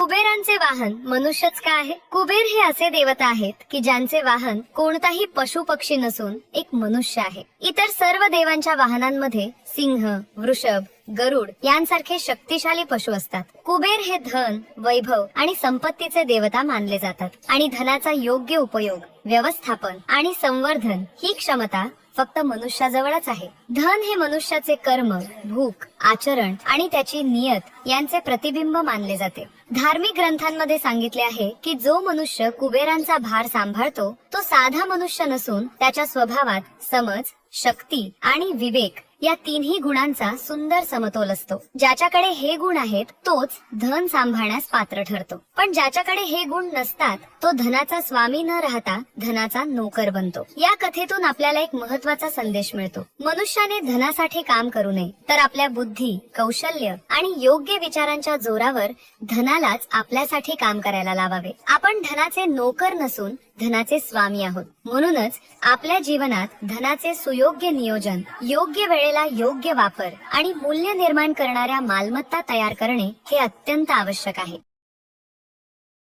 कुबेरांचे वाहन मनुष्यच का आहे? कुबेर हे असे देवता आहेत की ज्यांचे वाहन कोणताही पशु पक्षी नसून एक मनुष्य आहे. इतर सर्व देवांच्या वाहनांमध्ये सिंह, वृषभ, गरुड यांसारखे शक्तिशाली पशु असतात. कुबेर हे धन, वैभव आणि संपत्तीचे देवता मानले जातात आणि धनाचा योग्य उपयोग, व्यवस्थापन आणि संवर्धन ही क्षमता फक्त मनुष्याजवळच आहे. धन हे मनुष्याचे कर्म, भूक, आचरण आणि त्याची नियत यांचे प्रतिबिंब मानले जाते. धार्मिक ग्रंथांमध्ये सांगितले आहे की जो मनुष्य कुबेरांचा भार सांभाळतो तो साधा मनुष्य नसून त्याच्या स्वभावात समज, शक्ती आणि विवेक या तिन्ही गुणांचा सुंदर समतोल असतो. ज्याच्याकडे हे गुण आहेत तोच धन सांभाळण्यास पात्र ठरतो, पण ज्याच्याकडे हे गुण नसतात तो धनाचा स्वामी न राहता धनाचा नोकर बनतो. या कथेतून आपल्याला एक महत्त्वाचा संदेश मिळतो. मनुष्याने धनासाठी काम करू नये, तर आपल्या बुद्धी, कौशल्य आणि योग्य विचारांच्या जोरावर धनालाच आपल्यासाठी काम करायला लावावे. आपण धनाचे नोकर नसून धनाचे स्वामी आहोत. म्हणूनच आपल्या जीवनात धनाचे सुयोग्य नियोजन, योग्य वेळेला योग्य वापर आणि मूल्य निर्माण करणाऱ्या मालमत्ता तयार करणे हे अत्यंत आवश्यक आहे.